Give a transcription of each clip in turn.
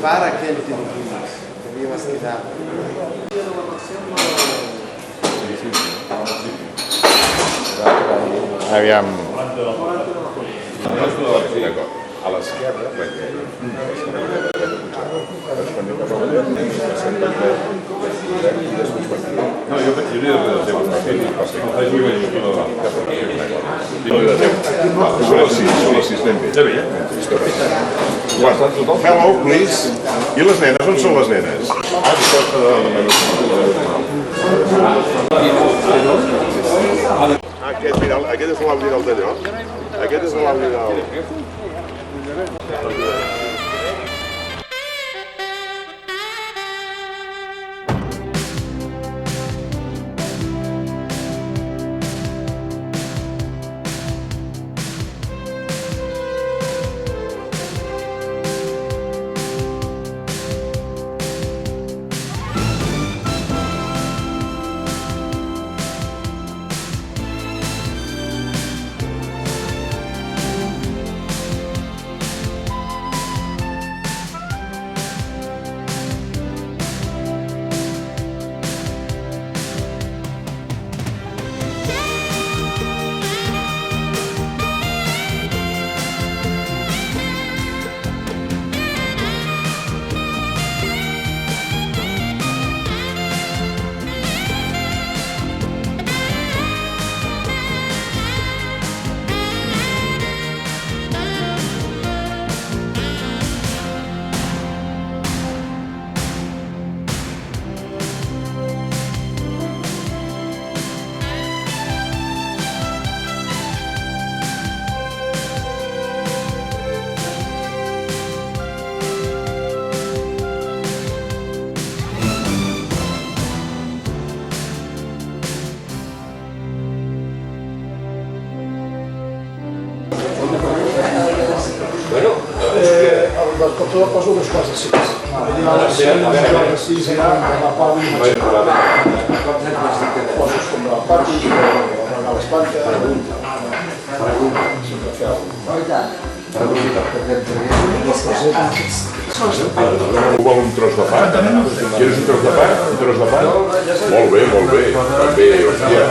para que no tiene climas, tenia más que nada. Aviam. A l'esquerra, no, jo li he de del teu. Són les 6 ben bé. Hello, please. I les nenes? On són les nenes? Aquest és l'Audi del d'allò. Aquest és l'Audi del... Del cotó poso unes quarts de 6. Poso com el pati, a l'espanta. Vol un tros de pa? Quieres un tros de pa? Un tros de pa? Molt bé, molt bé. També, hòstia.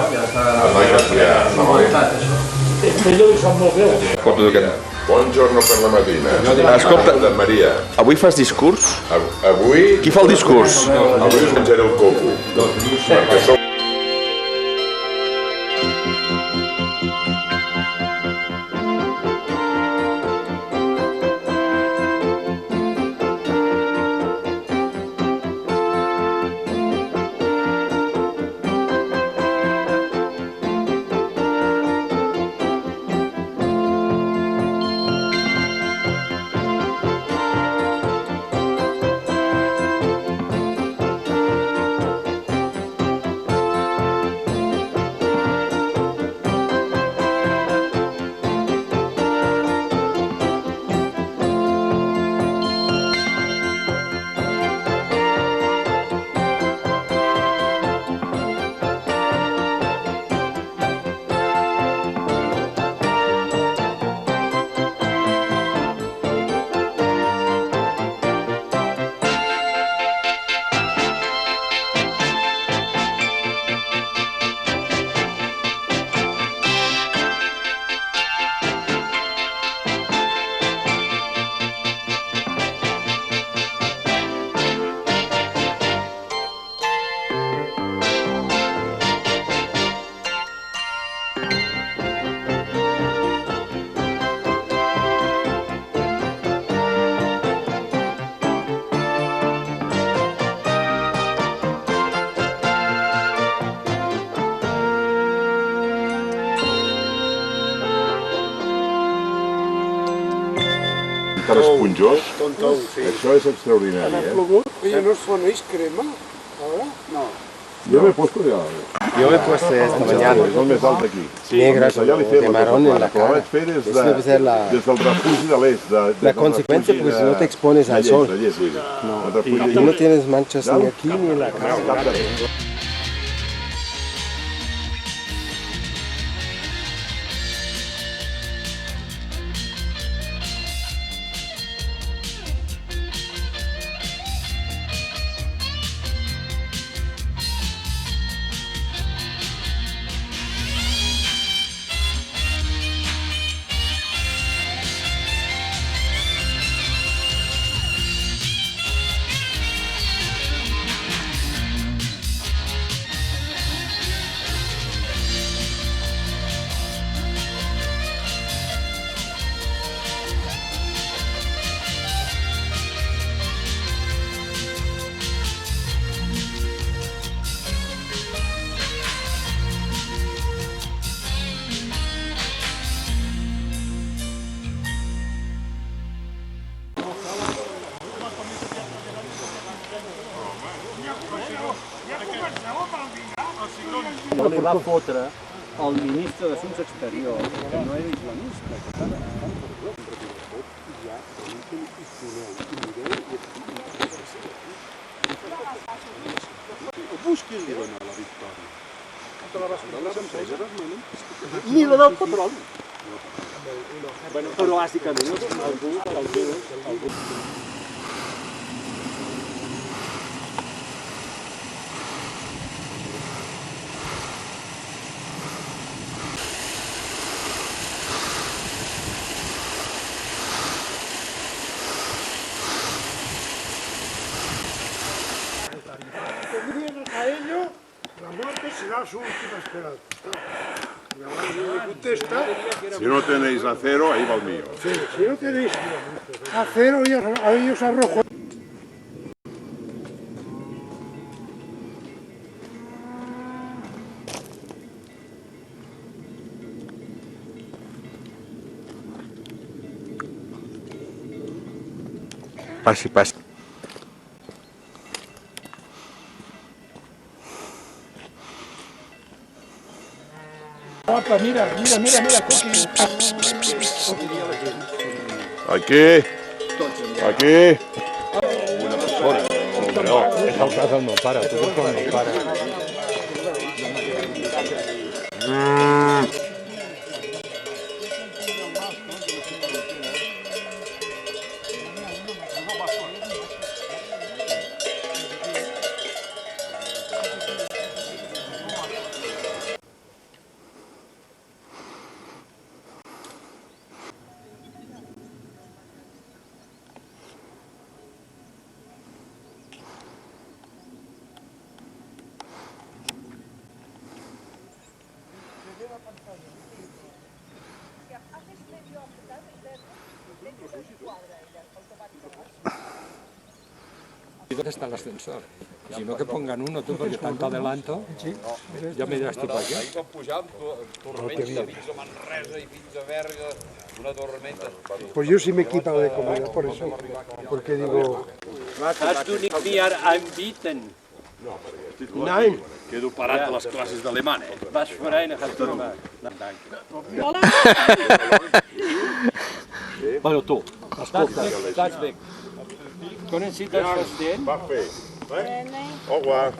Ella li sap molt greu. Buongiorno per la matina. Escolta, Maria. avui fas discurs? Avui... Qui fa el discurs? Avui us menjaré el coco. Perquè som... Esponjós. Això és extraordinari, Ha plogut. Oye, ¿no ponéis crema ahora? No. Yo me he puesto ya. Yo me he puesto esta mañana. És el més alt d'aquí. Negras o de marrón en la Però cara. vaig fer des Eso debe ser la del refugi de l'est. la consecuencia, porque si no te expones al sol. No. Y no tienes manchas ni aquí ni en la cara. no li va fotre el ministre d'Assumptes Exteriors, que no era islamista. Busqui-li donar la victòria. Ni la del petroli. Però bàsicament algú. A ello, la muerte será su última esperanza. Y ahora le contesta, Si no tenéis acero, ahí va el mío. sí, si no tenéis acero, a ellos arrojo. Passi, passi. Opa, mira, Coqui. Aquí. Aquí. És el cas del meu pare, tu ets el meu pare. ¿Dónde está el ascensor? Si no, que pongan uno, tú, porque tanto adelanto. Ya me diràs tu per què. Ahir vam pujar amb tormenta fins a Manresa i fins a Berga, una tormenta. Pues yo sí me he quitado de comida, por eso. Porque digo, Hast du nicht mehr anbieten? nein. Quedo parat a les classes d'alemany, Was für eine hast du gemacht? Na, danke. Bueno, tu, estàs bé. Können Sie das verstehen? Parfait. Au revoir.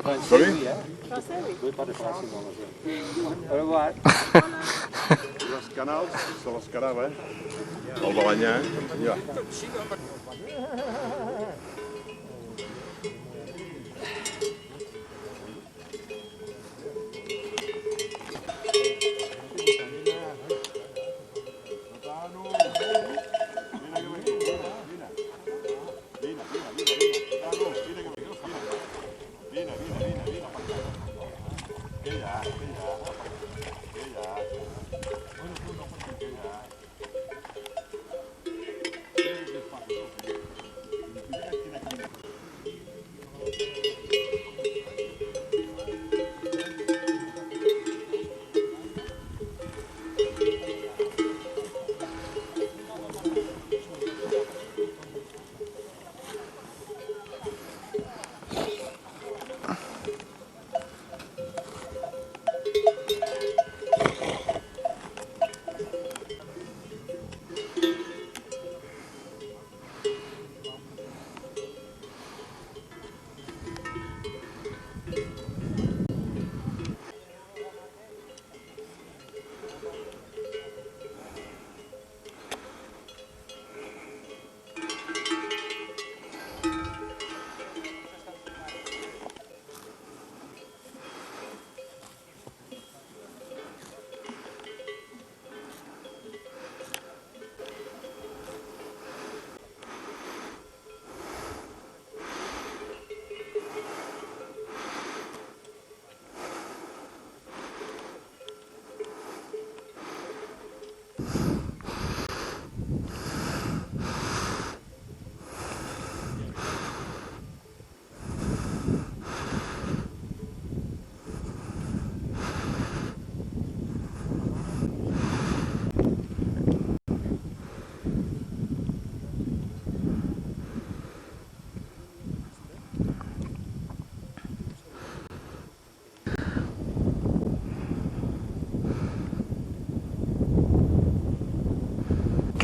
Francès, oui, hein? Oui, pas de français, non, au revoir. Les canals, se les quedava, El Balanyà, ja.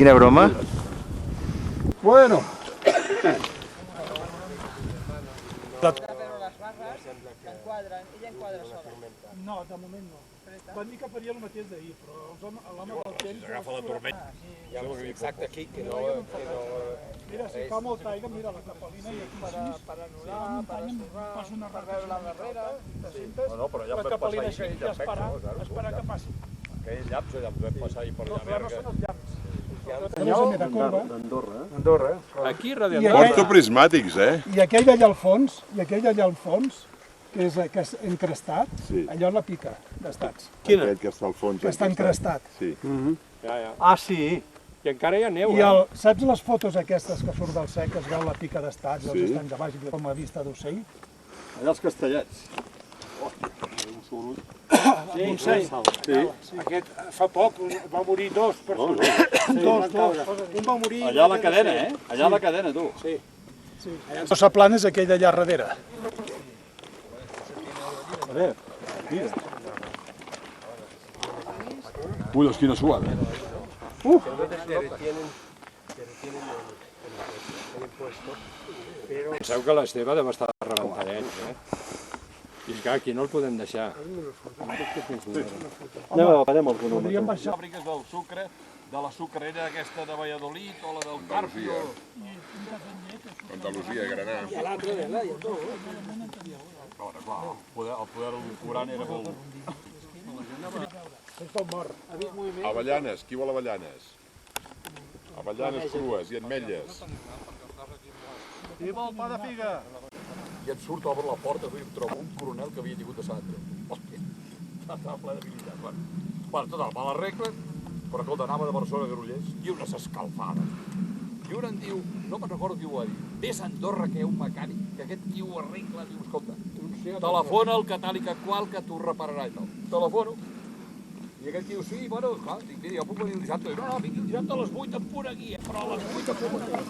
Quina broma? Bueno. No, de moment no. Van dir que faria el mateix d'ahir, però l'home del temps... Agafa la tormenta. Exacte, aquí, que no... Mira, si fa molta aigua, mira la capelina i aquí per anul·lar, per estorbar, passa una reveure darrere, te sentes? No, però ja la vam capelina passar així i esperar que passi. Aquell llaps ja vam passar ahir per No, allà però no verga. són els llamps. D'Andorra. Aquí, darrere I Porto prismàtics, I aquell d'allà al fons, que és encrestat, Sí. allò és la pica d'estats, Aquell que està al fons. que està encrestat. Sí. Ah, sí. I encara hi ha neu, I saps les fotos aquestes que surt del sec, que es veu la pica d'estats, els estanys de baix, com a vista d'ocell? Allà els castellets. Sí. Aquest fa poc va morir dos persones. Dos. Un va morir... Allà a la cadena, Allà a la cadena, tu. Sí. Tossa Plana és aquell d'allà darrere. A veure, mira. Ui, quina suada. Penseu que l'Esteve deu estar rebentadet, I clar, aquí no el podem deixar. Podríem baixar. Fàbriques del sucre, de la sucrera aquesta de Valladolid o la del Carpio. Andalusia, Granà. El poder cobrant era molt... Avellanes, qui vol avellanes? Avellanes crues i ametlles. Viva el pa de figa! I et surt, obre la porta, i em trobo un coronel que havia tingut de Sandra. Hòstia, estava ple de militar. Bueno, total, me l'arreglen, però escolta, anava de Barcelona a Grollers i unes escalfades. I un em diu, no me'n recordo qui ho va dir, vés a Andorra que hi ha un mecànic, que aquest qui ho arregla, diu, escolta, telefona al catàlic actual que t'ho repararà i tal. Telefono, i aquest diu, sí, bueno, clar, dic, mira, jo puc venir el dissabte. No, vingui el dissabte a les 8 en pura guia, però a les 8 en pura guia.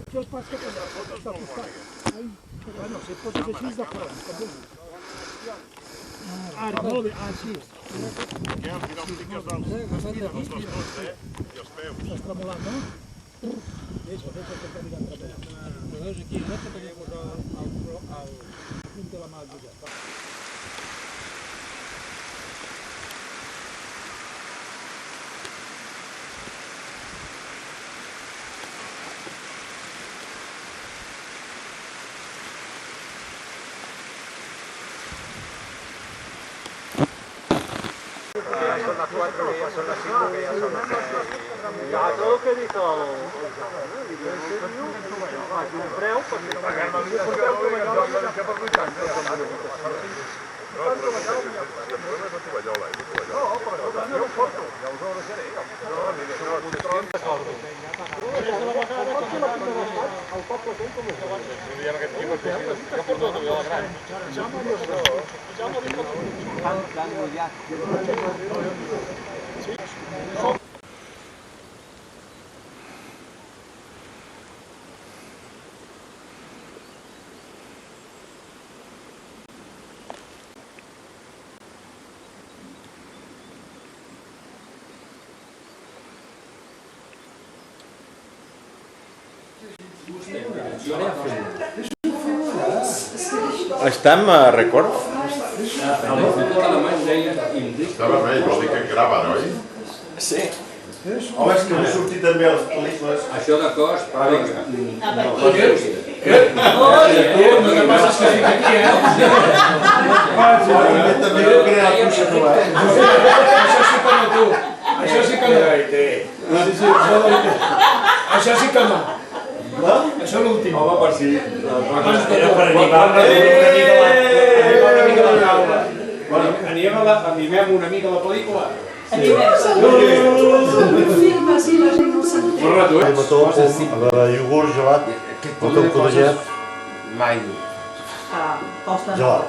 Aquí els pas que tenen. Bueno, si et poses així és de fora. Molt bé, sí. Què, al final fiques dels dos tots, I els peus. Estàs tremolant, no? Deixa que quedi d'entremolant. Però veus aquí, no? Que t'hagués posat el punt de la mà al lligat. Son las 4, que ya son las 5, que ya son las 6. A todo lo que dijo un preu, perquè pagar la Estem a record? Està vermell, vol dir que grava, oi? Sí. Home, és que m'he sortit també a les pel·lícules. Això de cos, però vinga. També he creat un xatolà. Això sí que no. Això sí que no. Això l'últim. Home, per si... Era per animar una mica la taula. Animem una mica la pel·lícula. Filma, sí, la gent no s'entén. El mató, la iogurt gelat, mató codollet. Mai. Gelat.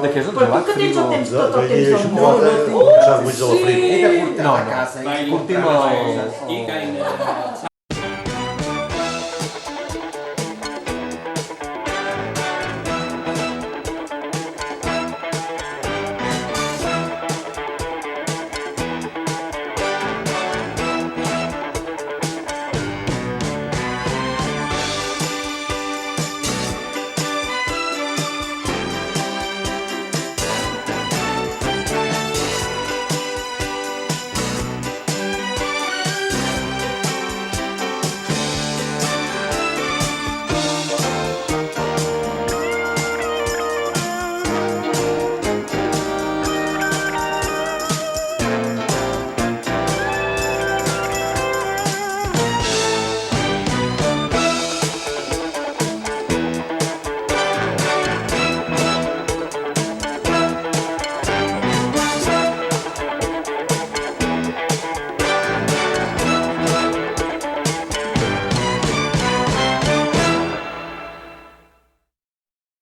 De què és el gelat? Però tu que tens el temps, tot el temps del món. Xocolata, sandwich de la frigo. No, no. Curtim el...